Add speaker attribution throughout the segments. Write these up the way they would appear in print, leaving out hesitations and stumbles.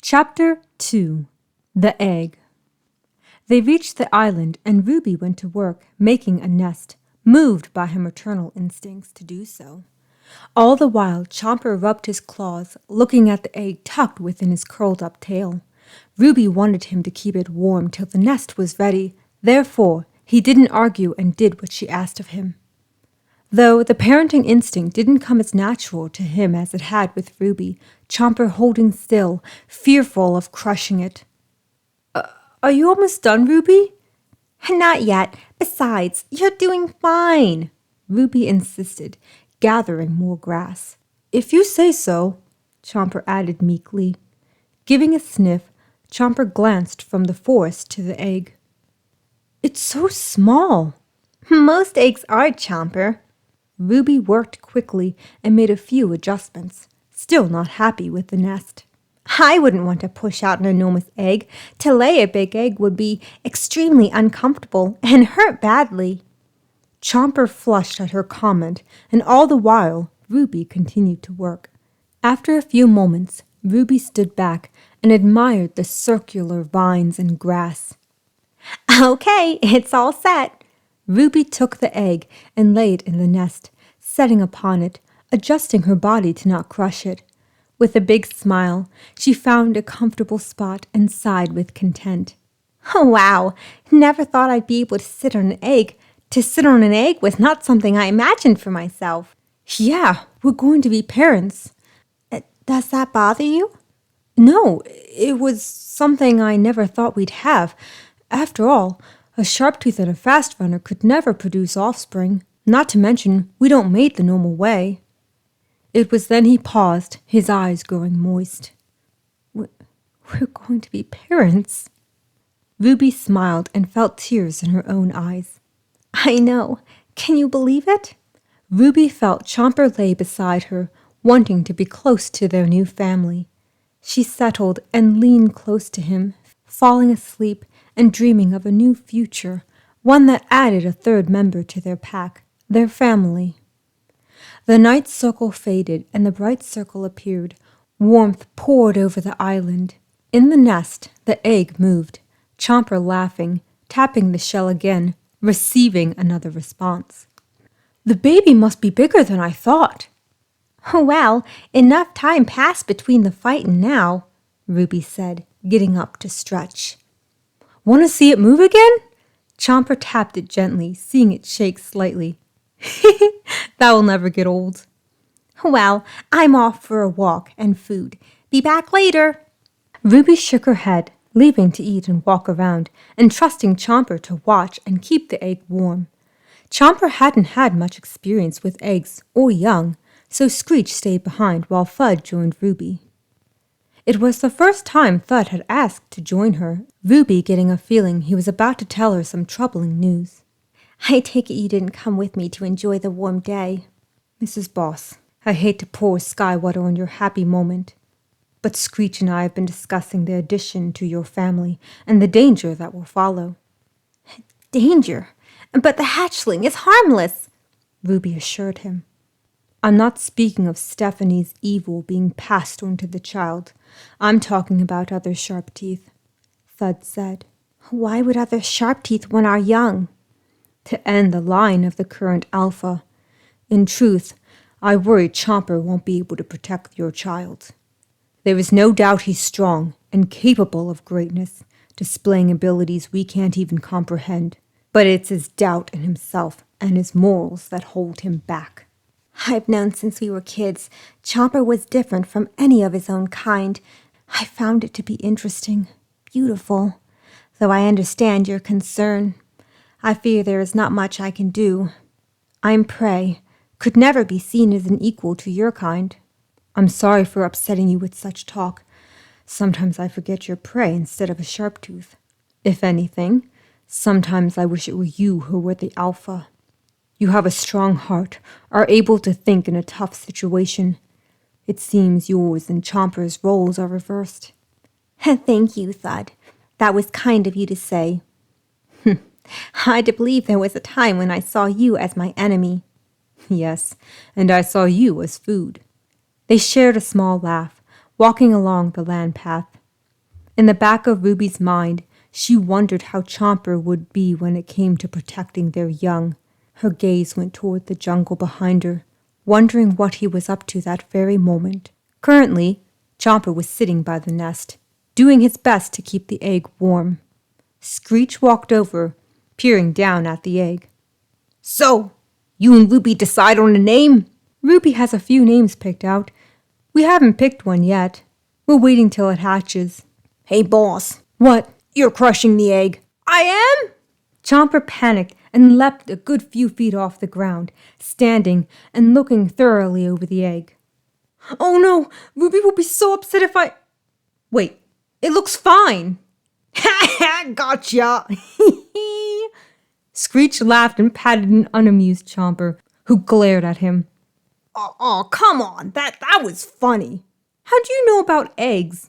Speaker 1: Chapter 2. The Egg. They reached the island and Ruby went to work making a nest, moved by her maternal instincts to do so. All the while, Chomper rubbed his claws, looking at the egg tucked within his curled-up tail. Ruby wanted him to keep it warm till the nest was ready. Therefore, he didn't argue and did what she asked of him. Though the parenting instinct didn't come as natural to him as it had with Ruby, Chomper holding still, fearful of crushing it. Are you almost done, Ruby?
Speaker 2: Not yet. Besides, you're doing fine,
Speaker 1: Ruby insisted, gathering more grass. If you say so, Chomper added meekly. Giving a sniff, Chomper glanced from the forest to the egg. It's so small.
Speaker 2: Most eggs are, Chomper.
Speaker 1: Ruby worked quickly and made a few adjustments, still not happy with the nest.
Speaker 2: I wouldn't want to push out an enormous egg. To lay a big egg would be extremely uncomfortable and hurt badly.
Speaker 1: Chomper flushed at her comment, and all the while, Ruby continued to work. After a few moments, Ruby stood back and admired the circular vines and grass.
Speaker 2: Okay, it's all set.
Speaker 1: Ruby took the egg and laid in the nest, setting upon it, adjusting her body to not crush it. With a big smile, she found a comfortable spot and sighed with content.
Speaker 2: Oh, wow, never thought I'd be able to sit on an egg. To sit on an egg was not something I imagined for myself.
Speaker 1: Yeah, we're going to be parents.
Speaker 2: Does that bother you?
Speaker 1: No, it was something I never thought we'd have. After all, a Sharptooth and a fast runner could never produce offspring, not to mention we don't mate the normal way. It was then he paused, his eyes growing moist. We're going to be parents. Ruby smiled and felt tears in her own eyes.
Speaker 2: I know. Can you believe it?
Speaker 1: Ruby felt Chomper lay beside her, wanting to be close to their new family. She settled and leaned close to him, falling asleep and dreaming of a new future, one that added a third member to their pack, their family. The night circle faded and the bright circle appeared. Warmth poured over the island. In the nest, the egg moved, Chomper laughing, tapping the shell again, receiving another response. The baby must be bigger than I thought.
Speaker 2: Well, enough time passed between the fight and now, Ruby said, getting up to stretch.
Speaker 1: Want to see it move again? Chomper tapped it gently, seeing it shake slightly. That will never get old.
Speaker 2: Well, I'm off for a walk and food. Be back later.
Speaker 1: Ruby shook her head, leaving to eat and walk around, and trusting Chomper to watch and keep the egg warm. Chomper hadn't had much experience with eggs or young, so Screech stayed behind while Thud joined Ruby. It was the first time Thud had asked to join her, Ruby getting a feeling he was about to tell her some troubling news.
Speaker 2: I take it you didn't come with me to enjoy the warm day.
Speaker 1: Mrs. Boss, I hate to pour sky water on your happy moment, but Screech and I have been discussing the addition to your family and the danger that will follow.
Speaker 2: Danger? But the hatchling is harmless,
Speaker 1: Ruby assured him. I'm not speaking of Stephanie's evil being passed on to the child. I'm talking about other Sharptooth, Thud said.
Speaker 2: Why would other Sharptooth want our young?
Speaker 1: To end the line of the current alpha. In truth, I worry Chomper won't be able to protect your child. There is no doubt he's strong and capable of greatness, displaying abilities we can't even comprehend. But it's his doubt in himself and his morals that hold him back.
Speaker 2: I've known since we were kids. Chomper was different from any of his own kind. I found it to be interesting, beautiful. Though I understand your concern, I fear there is not much I can do. I'm prey, could never be seen as an equal to your kind. I'm sorry for upsetting you with such talk. Sometimes I forget you're prey instead of a Sharptooth. If anything, sometimes I wish it were you who were the alpha. You have a strong heart, are able to think in a tough situation. It seems yours and Chomper's roles are reversed. Thank you, Thud. That was kind of you to say. I do believe there was a time when I saw you as my enemy.
Speaker 1: Yes, and I saw you as food. They shared a small laugh, walking along the land path. In the back of Ruby's mind, she wondered how Chomper would be when it came to protecting their young. Her gaze went toward the jungle behind her, wondering what he was up to that very moment. Currently, Chomper was sitting by the nest, doing his best to keep the egg warm. Screech walked over, peering down at the egg.
Speaker 2: So, you and Ruby decide on a name?
Speaker 1: Ruby has a few names picked out. We haven't picked one yet. We're waiting till it hatches.
Speaker 2: Hey, boss.
Speaker 1: What?
Speaker 2: You're crushing the egg.
Speaker 1: I am? Chomper panicked and leapt a good few feet off the ground, standing and looking thoroughly over the egg. Oh no, Ruby will be so upset if I... Wait, it looks fine.
Speaker 2: Ha ha, gotcha.
Speaker 1: Screech laughed and patted an unamused Chomper, who glared at him.
Speaker 2: Oh, come on, that was funny.
Speaker 1: How'd you know about eggs?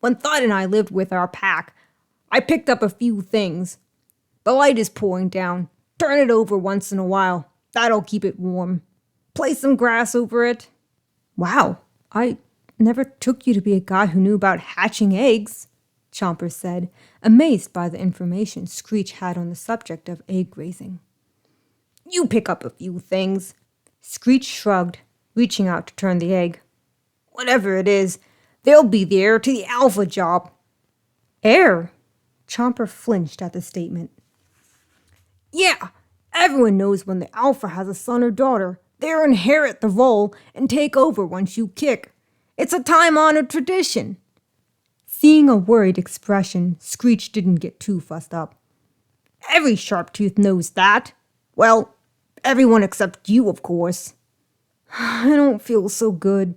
Speaker 2: When Thud and I lived with our pack, I picked up a few things. The light is pouring down. Turn it over once in a while. That'll keep it warm. Place some grass over it.
Speaker 1: Wow, I never took you to be a guy who knew about hatching eggs, Chomper said, amazed by the information Screech had on the subject of egg raising.
Speaker 2: You pick up a few things.
Speaker 1: Screech shrugged, reaching out to turn the egg.
Speaker 2: Whatever it is, they'll be the heir to the alpha job.
Speaker 1: Heir? Chomper flinched at the statement.
Speaker 2: Yeah, everyone knows when the alpha has a son or daughter, they'll inherit the role and take over once you kick. It's a time-honored tradition.
Speaker 1: Seeing a worried expression, Screech didn't get too fussed up.
Speaker 2: Every Sharptooth knows that. Well, everyone except you, of course.
Speaker 1: I don't feel so good.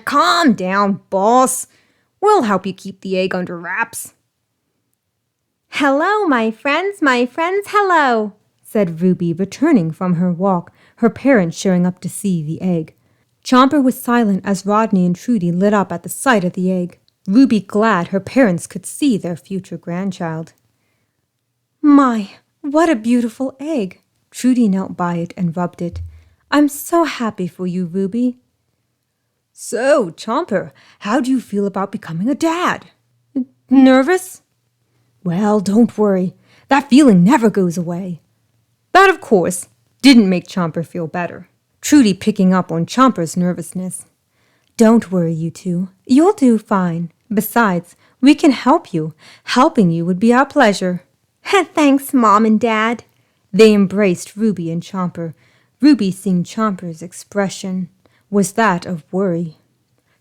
Speaker 2: Calm down, boss. We'll help you keep the egg under wraps.
Speaker 1: Hello, my friends, hello, said Ruby, returning from her walk, her parents showing up to see the egg. Chomper was silent as Rodney and Trudy lit up at the sight of the egg. Ruby glad her parents could see their future grandchild. My, what a beautiful egg. Trudy knelt by it and rubbed it. I'm so happy for you, Ruby.
Speaker 2: So, Chomper, how do you feel about becoming a dad?
Speaker 1: Nervous?
Speaker 2: Well, don't worry. That feeling never goes away.
Speaker 1: That, of course, didn't make Chomper feel better. Trudy picking up on Chomper's nervousness. Don't worry, you two. You'll do fine. Besides, we can help you. Helping you would be our pleasure.
Speaker 2: Thanks, Mom and Dad.
Speaker 1: They embraced Ruby and Chomper. Ruby, seeing Chomper's expression, was that of worry.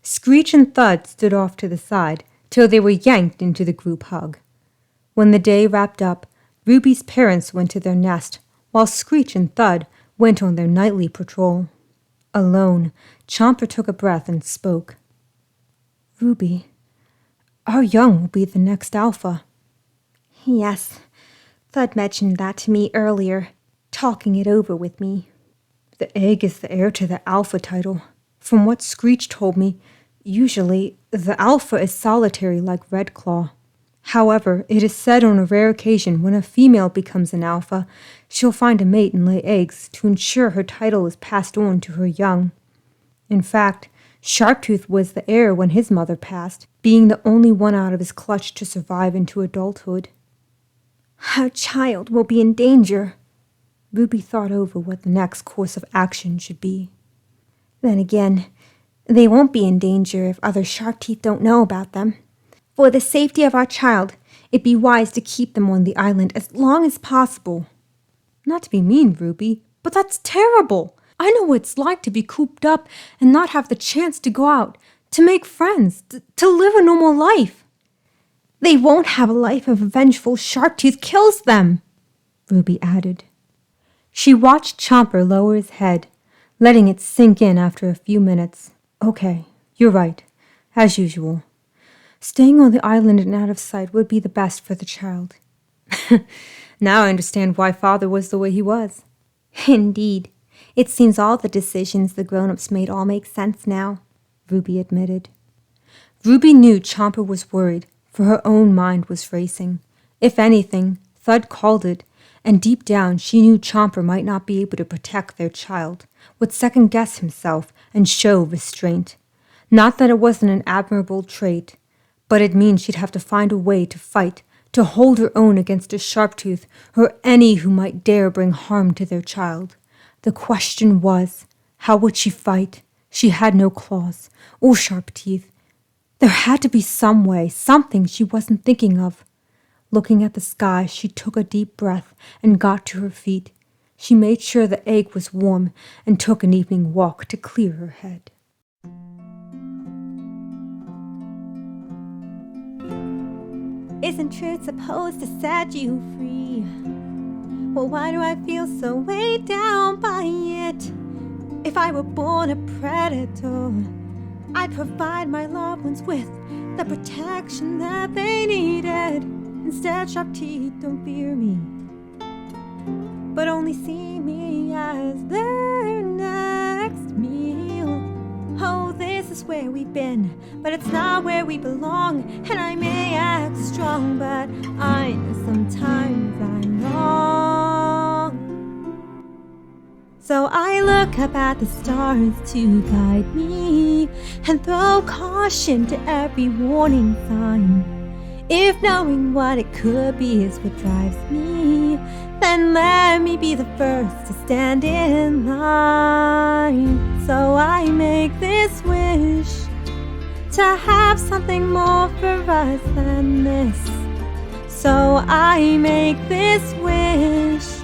Speaker 1: Screech and Thud stood off to the side till they were yanked into the group hug. When the day wrapped up, Ruby's parents went to their nest, while Screech and Thud went on their nightly patrol. Alone, Chomper took a breath and spoke. Ruby, our young will be the next alpha.
Speaker 2: Yes, Thud mentioned that to me earlier, talking it over with me.
Speaker 1: The egg is the heir to the alpha title. From what Screech told me, usually the alpha is solitary like Red Claw. However, it is said on a rare occasion when a female becomes an alpha, she'll find a mate and lay eggs to ensure her title is passed on to her young. In fact, Sharptooth was the heir when his mother passed, being the only one out of his clutch to survive into adulthood.
Speaker 2: Our child will be in danger.
Speaker 1: Ruby thought over what the next course of action should be.
Speaker 2: Then again, they won't be in danger if other Sharptooth don't know about them. For the safety of our child, it'd be wise to keep them on the island as long as possible.
Speaker 1: Not to be mean, Ruby, but that's terrible. I know what it's like to be cooped up and not have the chance to go out, to make friends, to live a normal life.
Speaker 2: They won't have a life if a vengeful Sharptooth kills them,
Speaker 1: Ruby added. She watched Chomper lower his head, letting it sink in after a few minutes. Okay, you're right, as usual. Staying on the island and out of sight would be the best for the child. Now I understand why Father was the way he was.
Speaker 2: Indeed. It seems all the decisions the grown-ups made all make sense now, Ruby admitted.
Speaker 1: Ruby knew Chomper was worried, for her own mind was racing. If anything, Thud called it, and deep down she knew Chomper might not be able to protect their child, would second-guess himself and show restraint. Not that it wasn't an admirable trait, But it means she'd have to find a way to fight, to hold her own against a Sharptooth or any who might dare bring harm to their child. The question was, how would she fight? She had no claws or sharp teeth. There had to be some way, something she wasn't thinking of. Looking at the sky, she took a deep breath and got to her feet. She made sure the egg was warm and took an evening walk to clear her head.
Speaker 2: Isn't truth supposed to set you free? Well, why do I feel so weighed down by it? If I were born a predator, I'd provide my loved ones with the protection that they needed. Instead, sharp teeth don't fear me, but only see me as their next meal. Oh, this is where we've been, but it's not where we belong. And I may act strong, but I know sometimes I'm wrong. So I look up at the stars to guide me and throw caution to every warning sign. If knowing what it could be is what drives me, then let me be the first to stand in line. So I make this wish to have something more for us than this. So I make this wish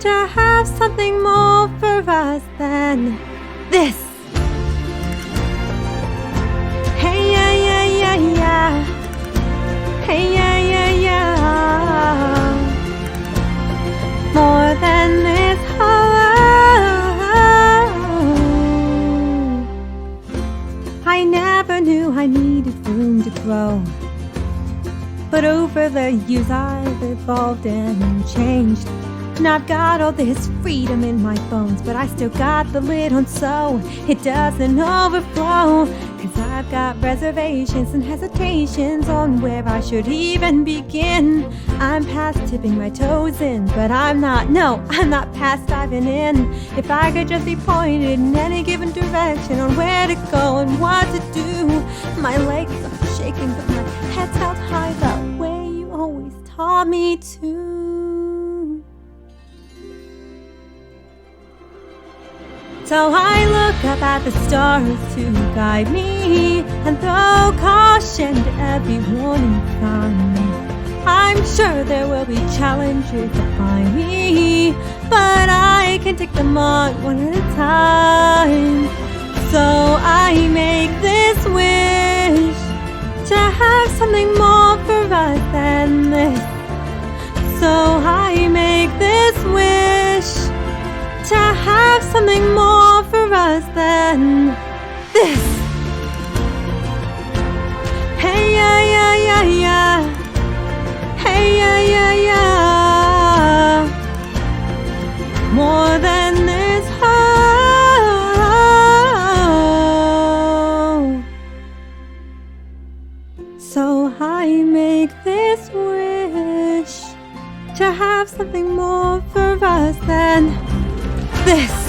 Speaker 2: to have something more for us than this. Hey, yeah, yeah, yeah, yeah. Hey, yeah, yeah, yeah. More than this. I never knew I needed room to grow, but over the years I've evolved and changed. And I've got all this freedom in my bones, but I still got the lid on so it doesn't overflow. 'Cause I've got reservations and hesitations on where I should even begin. I'm past tipping my toes in, but I'm not past diving in. If I could just be pointed in any given direction on where to go and what to do. My legs are shaking, but my head's held high the way you always taught me to. So I look up at the stars to guide me and throw caution to every warning sign. I'm sure there will be challenges to find me, but I can take them on one at a time. So I make this wish to have something more for us than this. So I make this wish to have something more for us than this. Hey, yeah, yeah, yeah, yeah. Hey, yeah, yeah, yeah. More than this. Oh. So I make this wish to have something more for us than this.